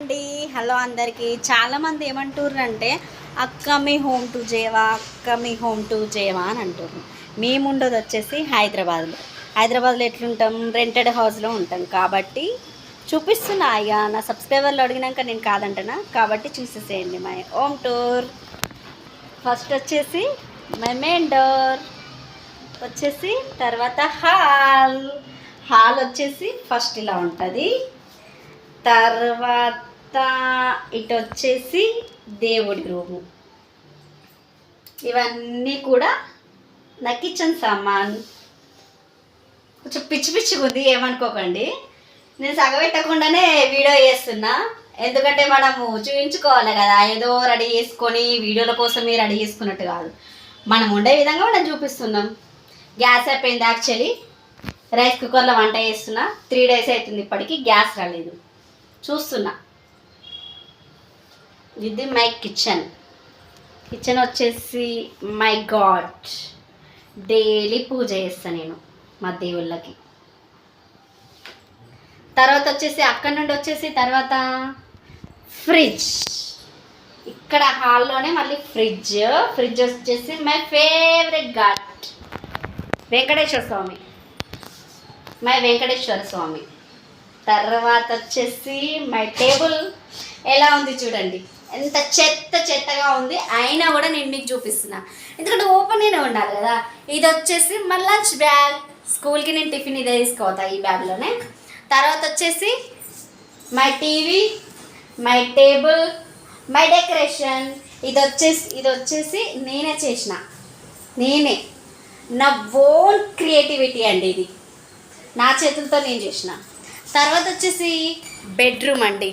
అండి హలో అందరికీ చాలామంది ఏమంటుర్రు అక్క మీ హోమ్ టు చేయవా అక్క మీ హోమ్ టు చేయవా అని అంటుర్రు. మేము ఉండేది వచ్చేసి హైదరాబాద్లో ఎట్లుంటాం, రెంటెడ్ హౌస్లో ఉంటాం కాబట్టి చూపిస్తున్నా. ఇక నా సబ్స్క్రైబర్లు అడిగినాక నేను కాదంటనా, కాబట్టి చూసేసేయండి మై హోమ్ టూర్. ఫస్ట్ వచ్చేసి మై మెయిన్ డోర్ వచ్చేసి, తర్వాత హాల్ వచ్చేసి ఫస్ట్ ఇలా ఉంటుంది. తర్వాత ఇటు వచ్చేసి దేవుడి రూము. ఇవన్నీ కూడా నా కిచెన్ సామాన్. కొంచెం పిచ్చి పిచ్చిగా ఉంది, ఏమనుకోకండి. నేను సగబెట్టకుండానే వీడియో చేస్తున్నా, ఎందుకంటే మనము చూపించుకోవాలి కదా. ఏదో రెడీ చేసుకొని వీడియోల కోసమే రెడీ చేసుకున్నట్టు కాదు, మనం ఉండే విధంగా మనం చూపిస్తున్నాం. గ్యాస్ అయిపోయింది. యాక్చువల్లీ రైస్ కుక్కర్లో వంట చేస్తున్నా. 3 days అవుతుంది, ఇప్పటికీ గ్యాస్ రాలేదు. చూస్తున్నా. ఇది మై కిచెన్ వచ్చేసి మై గాడ్, డైలీ పూజ చేస్తాను నేను మా దేవుళ్ళకి. తర్వాత వచ్చేసి అక్కడి నుండి వచ్చేసి తర్వాత ఫ్రిడ్జ్. ఇక్కడ హాల్లోనే మళ్ళీ ఫ్రిడ్జ్ వచ్చేసి my favourite god my Venkateswara Swamy. తర్వాత వచ్చేసి మై టేబుల్. ఎలా ఉంది చూడండి, ఎంత చెత్తగా ఉంది, అయినా కూడా నేను మీకు చూపిస్తున్నా, ఎందుకంటే ఓపెన్గానే ఉండాలి కదా. ఇది వచ్చేసి మా లంచ్ బ్యాగ్. స్కూల్కి నేను టిఫిన్ ఇదే తీసుకోతా ఈ బ్యాగ్లోనే. తర్వాత వచ్చేసి my TV, my table, my decoration. ఇది వచ్చేసి నేనే చేసిన, నా ఓన్ క్రియేటివిటీ అండి. ఇది నా చేతులతో నేను చేసిన. తర్వాత వచ్చేసి బెడ్రూమ్ అండి,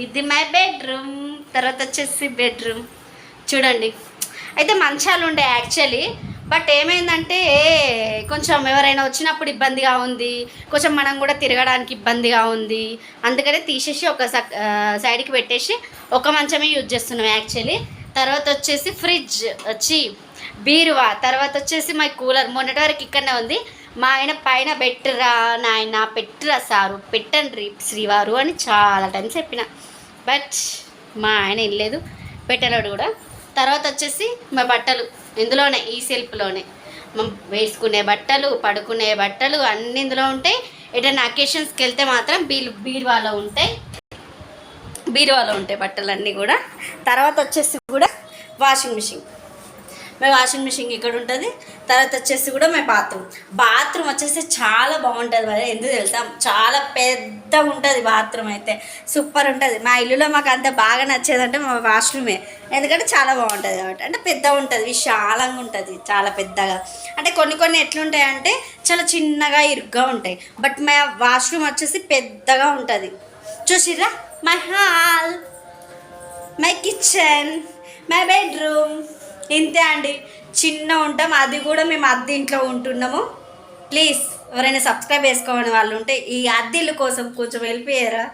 ఇది మై బెడ్రూమ్. తర్వాత వచ్చేసి బెడ్రూమ్ చూడండి. అయితే మంచాలు ఉండే యాక్చువల్లీ, బట్ ఏమైందంటే కొంచెం ఎవరైనా వచ్చినప్పుడు ఇబ్బందిగా ఉంది, కొంచెం మనం కూడా తిరగడానికి ఇబ్బందిగా ఉంది, అందుకనే తీసేసి ఒక సైడ్కి పెట్టేసి ఒక మంచమే యూజ్ చేస్తున్నాం యాక్చువల్లీ. తర్వాత వచ్చేసి ఫ్రిడ్జ్ వచ్చి బీరువా. తర్వాత వచ్చేసి మై కూలర్. మొన్నటి వరకు ఇక్కడనే ఉంది. మా ఆయన పైన పెట్టరా నాయన, పెట్టరా సారు, పెట్టండి శ్రీవారు అని చాలా టైం చెప్పిన, బట్ మా ఆయన వెళ్ళలేదు, పెట్టలేడు కూడా. తర్వాత వచ్చేసి మా బట్టలు ఇందులోనే, ఈ సెల్ఫ్లోనే వేసుకునే బట్టలు, పడుకునే బట్టలు అన్నీ ఇందులో ఉంటాయి. ఏదైనా అకేషన్స్కి వెళ్తే మాత్రం బీరువాలో ఉంటాయి బట్టలు అన్నీ కూడా. తర్వాత వచ్చేసి కూడా washing machine. My washing machine ఇక్కడ ఉంటుంది. తర్వాత వచ్చేసి కూడా మై బాత్రూమ్ వచ్చేసి చాలా బాగుంటుంది. మరి ఎందుకు తెలుసా, చాలా పెద్దగా ఉంటుంది బాత్రూమ్, అయితే సూపర్ ఉంటుంది. మా ఇల్లులో మాకు అంత బాగా నచ్చేదంటే మా వాష్రూమే, ఎందుకంటే చాలా బాగుంటుంది కాబట్టి. అంటే పెద్దగా ఉంటుంది, విశాలంగా ఉంటుంది, చాలా పెద్దగా. అంటే కొన్ని ఎట్లుంటాయంటే చాలా చిన్నగా ఇరుగ్గా ఉంటాయి, బట్ మా వాష్రూమ్ వచ్చేసి పెద్దగా ఉంటుంది. చూసిర్రా, my hall, my kitchen, my bedroom. ఇంతే అండి, చిన్న ఉంటాం. అది కూడా మేము అద్దె ఇంట్లో ఉంటున్నాము. ప్లీజ్ ఎవరైనా సబ్స్క్రైబ్ చేసుకోని వాళ్ళు ఉంటే ఈ అద్దెల కోసం కొంచెం వెళ్ళిపోయారా.